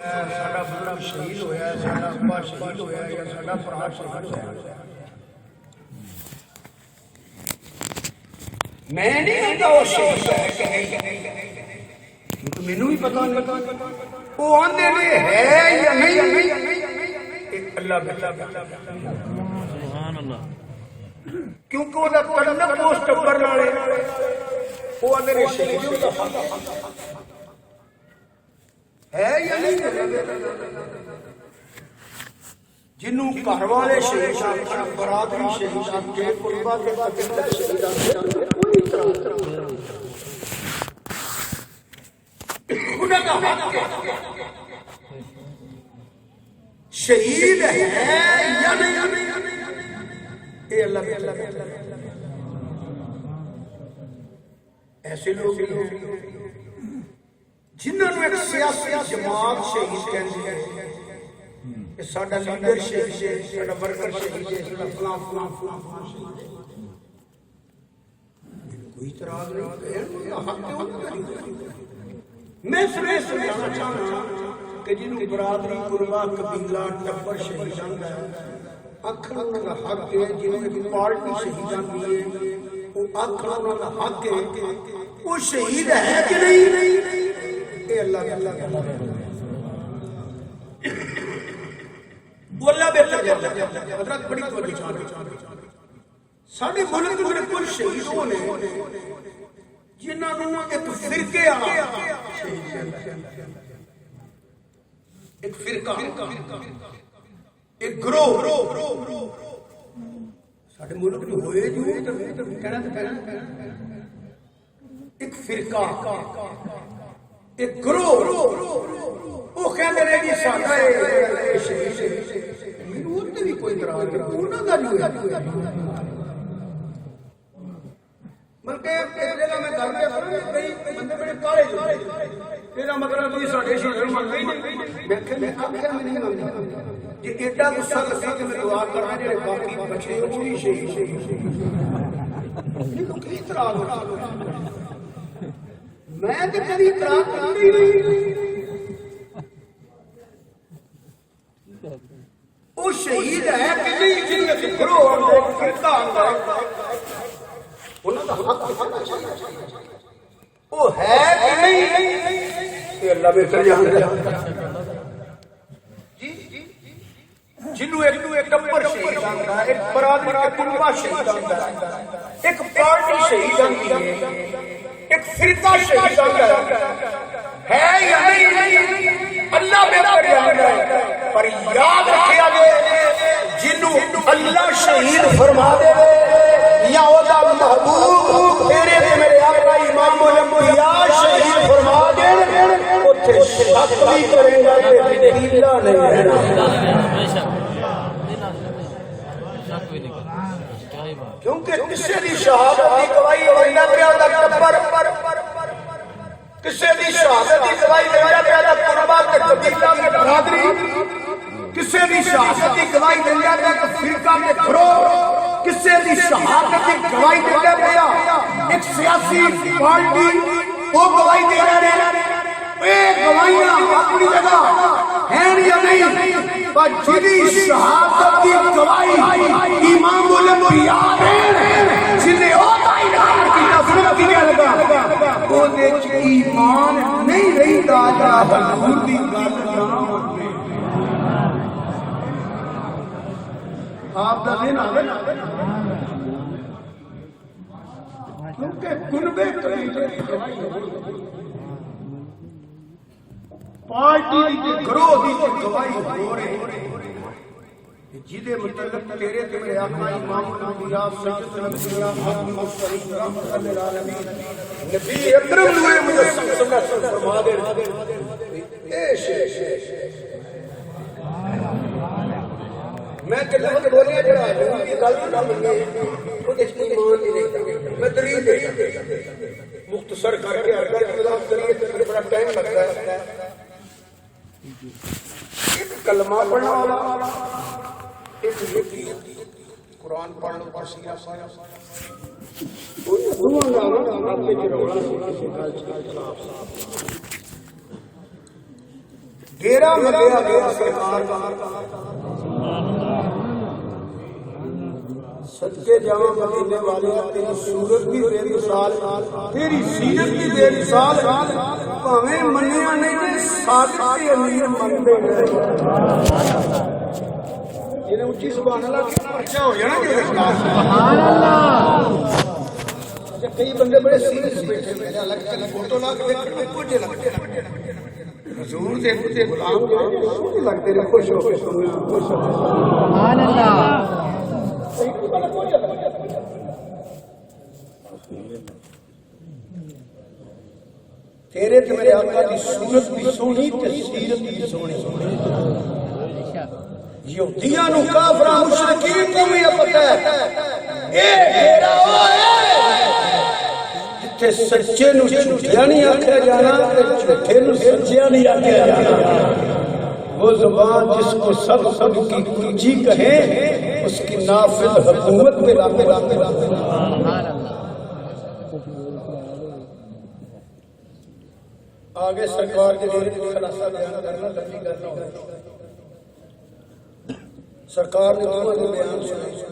ساڈا بزرگ شہید ہویا ہے، ساڈا ابا شہید ہویا ہے یا ساڈا بھرا شہید ہویا ہے، میں نہیں کہتا وہ شہید ہے کہ نہیں، مینوں بھی پتہ نہیں وہ آندے نے ہے یا نہیں، اللہ سبحان اللہ، کیونکہ وہ تعلق اس ٹبر نال وہ آندے نے شہید ہے یا نہیں، جنوں گھر والے شہید آکھن، برادری شہید آکھے، قربا کے قبیلہ شہید آکھے، کوئی طرح انہاں دا حق ہے، شہید ہے یا نہیں، اے اللہ ایسے لوگ جنہوں نے ایک سیاسی جماعت شہید کہندی ہے کہ ساڈا لیڈر شہید ہے، ساڈا ورکر شہید ہے، ساڈا فلاں فلاں فلاں شہید ہے، کوئی اعتراض نہیں، میں صرف سمجھانا چاہتا کہ جنہوں برادری قربا قبیلہ ٹبر شہید آندا ہے آکھن انہاں دا حق ہے، جنہوں ایک پارٹی شہید آندی ہے وہ آکھن انہاں دا حق ہے وہ شہید ہے کہ نہیں، اے اللہ وہ اللہ بہتر جانتا ہے، حضرت بڑی توجہ چاہتے ساڈے ملک میں کچھ شہید ہونے جنہاں نوں ایک فرقے ایک فرقہ ایک گروہ ساڈے ملک میں ہوئے جو کہنا ایک فرقہ ایک گروہ وہ کہندے نے جی ساڈا شہید مینوں تے بھی کوئی اعتراض نہیں، انہاں دا نہیں ہویا بلکہ ایک جگہ میں گل کر کئی بندے بڑے کالے جو تیرا مطلب تھی ساڈے شہید من گئی نہیں، میں کہ میں آکھیا میں نہیں منگی جی ایڈا غصہ لگا کہ میں دعا کرنا جڑے باقی بچے وہ بھی شہید نہیں تو کی اعتراض ہوتا میں تے کبھی اعتراض کرتی نہیں، وہ شہید ہے کہ نہیں جن میں گروہ آندا فرقہ آندا انہاں دا حق ہونا چاہیے، وہ ہے کہ نہیں، یہ اللہ بہتر جانتا ہے جی، جنوں ایک ٹبر شہید آندا ہے، ایک برادری کا قربا شہید آندا ہے، ایک پارٹی شہید آندی ہے، ایک فرقہ شہید آندا ہے یا نہیں، اللہ بہتر جانتا ہے، پر یاد رکھیا جے جنوں اللہ شہید فرما دے یا اودا محبوب تیرے تے میرے آقا امام الانبیاء شہید فرما دے اوتھے شک بھی کرے گا تے دلیلا نہیں رہنا، کیونکہ کسی دی شہادت دی گواہی اللہ پیا دا ٹبر، کسی دی شہادت دی گواہی اللہ پیا دا قربا تے قبیلہ تے برادری، کسی دی شہادت دی گواہی اللہ پیا دا فرقہ تے گروہ، کسی دی شہادت دی گواہی اللہ پیا ایک سیاسی پارٹی وہ گواہی دے رہے ہیں، اے گواہیاں اپنی جگہ ہیں یا نہیں، پر جدی شہادت دی گواہی امام الانبیاء ہیں جنہیں ہوتا ہی نام کی نفرت کی لگا وہ دے ایمان نہیں رہی دادا حضور دی گل نام ہوتے آپ دا دن آگے کیونکہ کنبے قبیلے کی گواہی پارٹی دی گروہ دی گواہی ہو رہی جیدے متعلق تیرے تے میرے آقا امام الانبیاء سید الانبیاء محمد مصطفی رحمت للعالمین نبی اکرم نور مجسم صلی اللہ علیہ وسلم فرما دے اے شیخ میں کہ لفظ بولیا جڑا ہے گل نہ مننے او اس کو ایمان نہیں میں دلیل دے مختصر کر کے ہر گل وضاحت کریے تے بڑا ٹائم لگتا ہے، ایک کلمہ پڑھنے والا ایک قرآن پڑھ لو پر سیرا سارا ڈیرا ملیا گیا سرکار کا صدقے جاواں مدینے والے تیری صورت بھی بے مثال تیری سیرت بھی بے مثال بھاویں منیا نہیں تے صادق تے امیر منتے گئے جنہیں اچھی سبحان اللہ کی پرچہ ہو جانا کہ سبحان اللہ کئی بندے بڑے سیریس بیٹھے ہوئے ہیں لگتا ہے فوٹو لا کے دیکھنے میں کچھ لگتے ہیں حضور دے غلام جو لگتے ہیں خوش ہو کے سننا خوش ہو سبحان اللہ تیرے تے میرے آقا دی صورت بھی سونی تے سیرت بھی سونی یہودیاں نو کافراں مشرکین کو بھی پتہ ہے اے ڈیرا جتھے سچے نو جھوٹیا نہیں آکھیا جانا تے جھوٹے نو سچیا نہیں آکھیا جانا وہ زبان جس کو سب سب کی کنجی کہیں اس کی نافذ حکومت میں لاتے آگے سرکار کے لیے خلاصہ بیان کرنا تبھی کرنا ہوگا سرکار نے جو بیان سنا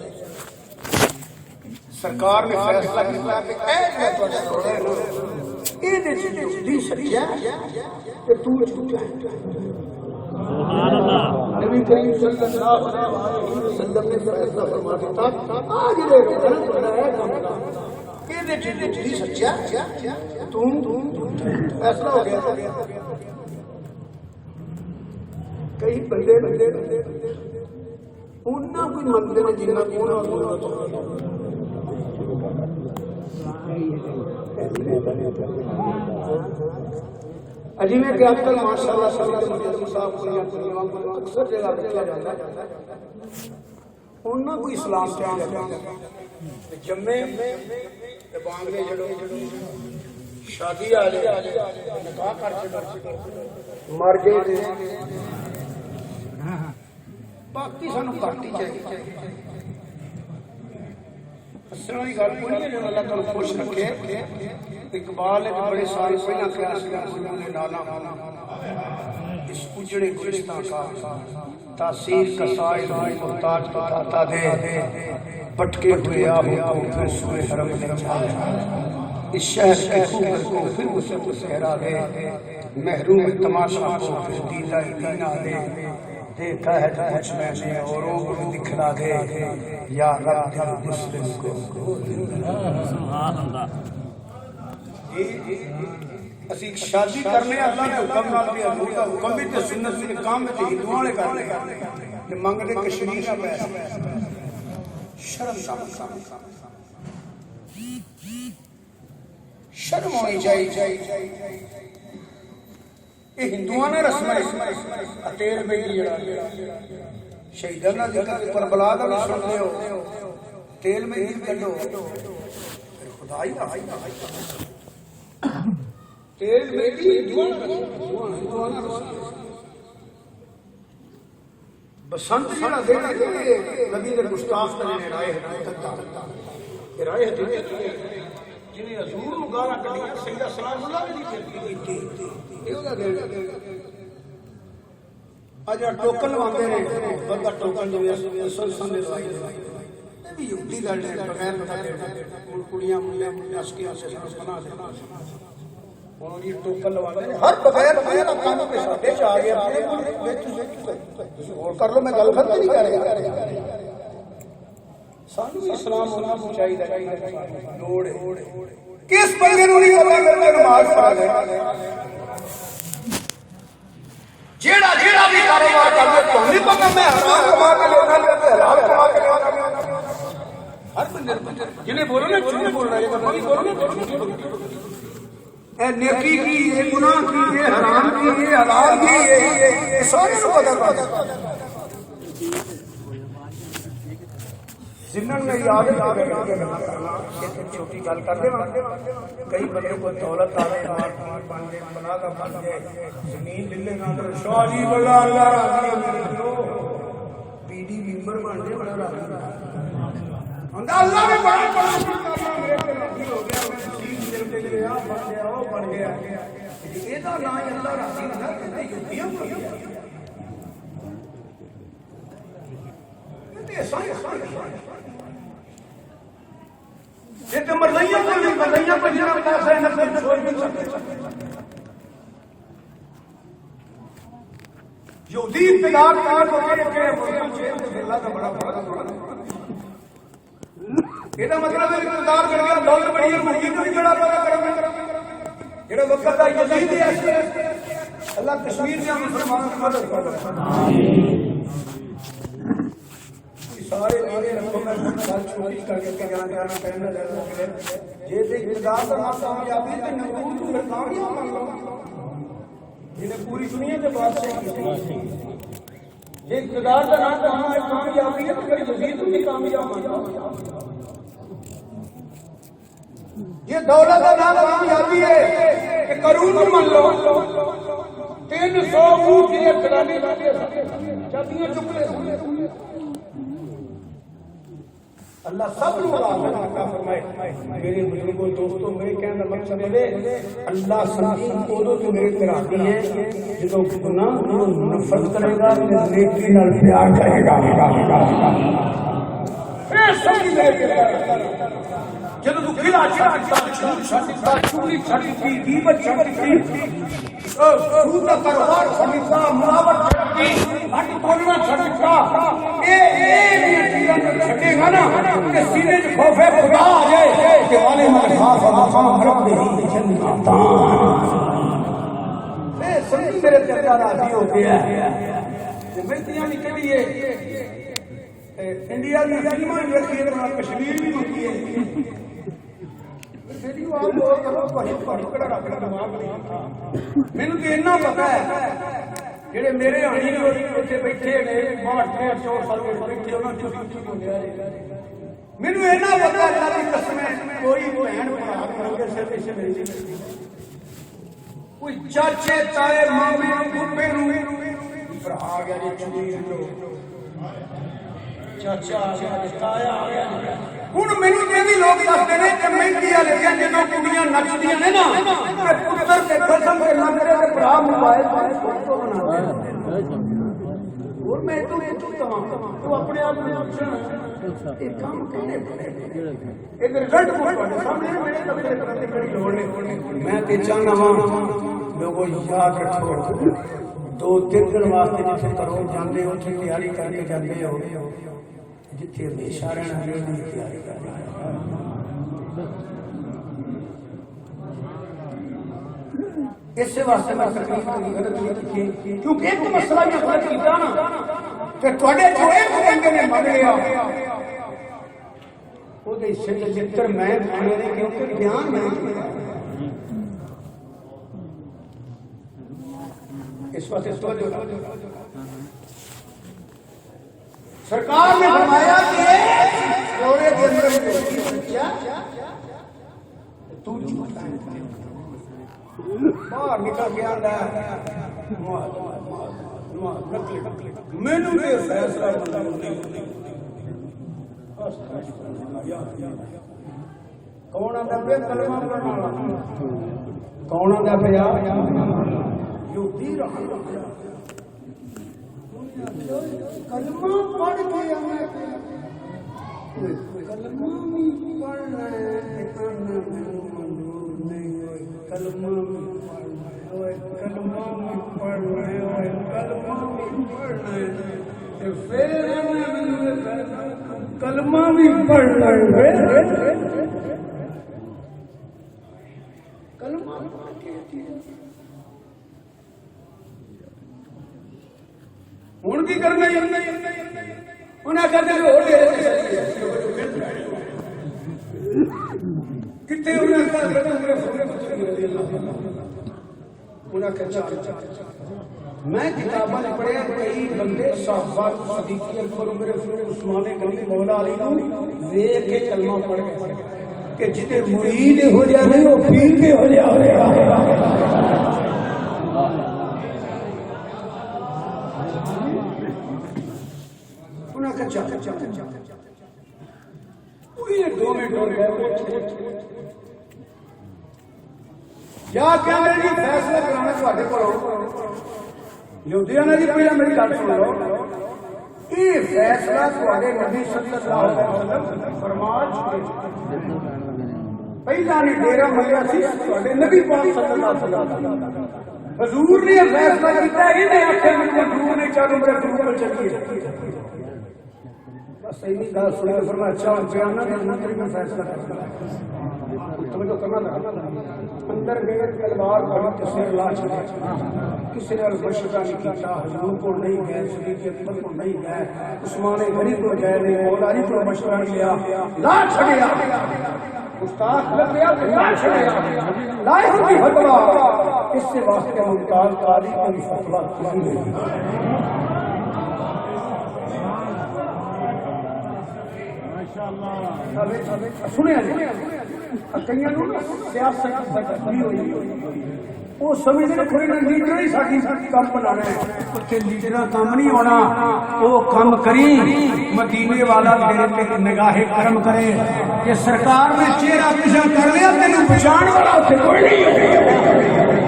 سرکار نے فیصلہ کیا کہ اے میں تو چھوڑے نہ اے دے جھوٹی سچا کہ تو جھوٹا ہے سبحان اللہ نبی کریم صلی اللہ علیہ وسلم نے فیصلہ فرما دیا آج لے رہا بنایا کام اے دے جھوٹی سچا تو فیصلہ ہو گیا کئی بندے انہاں کوئی منتے ہیں جنہاں کو اجی میں کہ آج کل ماشاء اللہ سبھی مجھے صاحب کو اکثر جگہ رکھا جاتا ہے انہاں کوئی اسلام سے آگے جمعے بانگلے جڑو شادی آلے نکاح کر چکے مر گئے باقی سانو کٹ ہی چاہیے ہسن کی گل کوئی نہیں اللہ تعالی خوش رکھے اقبال ایک بڑے سال پہلا قیاس کیا نے ڈالا اس اجڑے گلستاں کا تاثیر کا سائل محتاج کو کھاتا دے بٹکے ہوئے آہوں کو پھر سوئے حرم نے چھایا اس شہر کے خوبر کو پھر اسے کو سہرا دے محروم تماشا کو پھر دیدہ دینا دے دیکھا ہے تو کچھ میں نے اوروں کو بھی دکھلا دے یا رب دل مسلم کو اسی شادی کرنے اللہ نے حکم نہ دیا حضور کا حکم بھی تے سنت بھی کام تے ہندوؤں والے کرنے کہ منگتے کشمیر کا پیسہ شرم ہونی چاہیے یہ ہندوؤں نے رسم تیل بیٹی جڑا شہیداں دا ذکر کربلا دا بھی سنتے ہو تیل میں ہی کڈو خدائی تیل بیٹی ہندوؤں نے بسنت جڑا دینا نبی نے گستاخ کرنے رائے ہے رائے ہے جنہیں حضور نو گالاں کڈیاں سیدہ سلام اللہ نے کیتی اج ٹوکن لواندے نے بندہ ٹوکن جو اصل سن لوائی اے بھی یہودی گل ہے بغیر پتہ کڑیاں منڈے عسکیاں سے بنا دے انہوں نے ٹوکن لواندے نے ہر بغیر پتہ کام پہ ساڈے چ آ گیا تسی اور کر لو میں گل ختم نہیں کر رہا سانو اسلام ہونا چاہیے لوڑ کس بندے نو نہیں پتہ کہ نماز پڑھ لے جیڑا جیڑا بھی کاروبار کرنا تو نہیں پتا میں حرام کما کے لینا ہے حلال کما کے لینا ہر بندے جنہیں بولو نا جھوٹ بول رہا ہے یہ بولو نا اے نیکی کی اے گناہ کی اے حرام کی اے حلال کی اے سارے کو پتہ ہے زندگی میں یاد کرنا چھوٹی گل کر دے کئی بندے کو دولت آ رہے بن گئے بنا کا بن گئے زمین لے نہ شاہ جی بڑا اللہ راضی پی ڈی ممبر بن گئے بڑا راضی اللہ نے بڑا بڑا میرے تے راضی ہو گیا چیز دل کے لیے بن گیا وہ بن گیا یہ نام اللہ راضی نہ کرتے یہودیوں کو یہ تو مرضیوں کو نہیں مرضیوں کو جنہوں نے پیسے نہ چھوڑ نہیں سکتے یہودی اقتدار کار کو کہ اللہ کا بڑا بڑا یہ مطلب ہے اقتدار کر کے دولت بڑی یہودی کو بھی بڑا بڑا کریں یہ وقت ہے یزید ہے اللہ کشمیر سے مسلمانوں کی مدد کر رہا ہے سارے آگے رکھو میں بات چھوٹی کر کے جانا کہنا جانا یہ اقتدار کا نام کامیابی ہے نمرود کو کامیاب مان لو جنہیں پوری دنیا کے بادشاہ یہ اقتدار کا نام کامیابی ہے تو پھر یزید کو بھی کامیاب مان لو یہ دولت کا نام کامیابی ہے کہ قارون کو مان لو 300 اونٹ کی خدانی چابیاں چک لے اللہ سب لوگ عطا فرمائے میرے بزرگوں دوستوں میرے کہنے کا مقصد ہے اللہ سنگین کودوں تو میرے تراقی ہے جدوں گناہ کو نفرت کرے گا تے نیکی نال پیار کرے گا اے سب میرے پیار جدوں تو کھلا چھڑتا چوری چھڑتی غیبت چھڑتی سود کا کاروبار چھڑتا ملاوٹ چھڑتی ہٹ بولنا چھڑتا اے چیزاں چھڑے گا نا کہ سینے میں خوف خدا آ جائے کہ والے میں خاص مقام رب دے جنتا اے سب میرے چرچا راضی ہو گیا ملتیاں نکلی ہے انڈیا کی فلمیں دیکھی ہے کشمیر بھی ہوتی ہے مینوں تو اتنا پتا ہے جڑے میرے ہانی بیٹھے مینوں اتنا پتا اللہ کی قسم ہے کوئی بہن کوئی چاچے تائے مامے پھوپھے نوں بھرا آ گیا جی چاچا آ گیا تایا آ گیا ہوں مینوں بھی لوگ دستے ہیں کہ مہندی والے دن جدوں کڑیاں نچدیاں نے نا پتر کے قسم کے نہ کرے تے بھرا موبائل فوٹو بنا اور میں تو اپنے آپ کو پوچھنا یہ کام کہنے ایک رزلٹ کو پڑھ سامنے میرے تبصرے کرنے کی لوڑ نہیں میں تے چاہنا ہاں لوگوں یاد رکھو 2-3 دن واسطے جتھے کرو جاندے ہو تے تیاری کر کے جاندے ہو جتھے ہمیشہ رہنا ہے تیاری کرنا اس واسطے میں تکلیف غلط کی کیونکہ ایک مسئلہ یہ غلط کیتا نا کہ تواڈے جو ایک بندے نے مان لیا او دے حصے تے جتر میں کھانے نے کیونکہ بیان نہیں کیتا اس واسطے توجہ سرکار نے فرمایا کہ جوڑے کے اندر بچہ تو جھوٹا ہے باہر نکل گیا مینوں یہ فیصلہ کون آتا پہ کلمہ پڑھنا والا کون آتا پہ یہودی رہا کلمہ پڑھ کے ہمیں کلمہ بھی پڑھنا ہے کلمہ بھی پڑھنا ہے پھر کلمہ بھی پڑھنا ہے کلمہ پڑھ کے ہوں کی کرنا انہیں کہتے کتنے میں کتاباں پڑھیا کئی بندے صحابہ صدیقی اکبر عمر عثمان غنی مولا علی نو ویکھ کے کلمہ پڑھ کے کہ جتے مرید ہو جائے وہ پیر کے ہو جائے یا کہندے جی فیصلہ کرانا تواڈے کولوں یہودیاں نے جی پہلا میری گل سن لو یہ فیصلہ تواڈے نبی صلی اللہ علیہ وسلم فرما چکے پہلا نہیں ڈیرا ملیا سی تواڈے نبی پاک صلی اللہ علیہ وسلم حضور نے فیصلہ کیتا ہے انہیں آخر میں حضور نے چلو میرے گرو کو چلیے بس ایسی گل سن کے فرمایا اچھا ہوں بیانہ کرنا تیرے فیصلہ کرنا تمہیں تو کرنا تھا اندر گئے تلوار بڑی تصویر لا چکے کسی نے مشورہ نہیں کیا حضور کو نہیں گئے صدیق اکبر کو نہیں گئے عثمان غنی کو گئے نہیں مولا علی کو مشورہ نہیں لیا لا چھڑیا استاد لگ گیا لا چھڑیا لائے ہوتی فتوا اس سے واسطے ممتاز قاضی کو بھی فتوا کسی نہیں سنیا کئی سیاست ہوئی وہ سمجھتے کوئی نہ لیڈر ہی ساری کام بنانا ہے لیڈر کام نہیں ہونا وہ کام کری مدینے والا میرے نگاہ کرم کرے کہ سرکار نے چہرہ پیچھا کر لیا تینو پہچان والا اتنے کوئی نہیں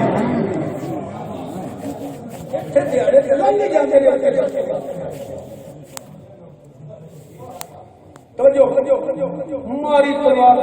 توجہ ہماری تلوار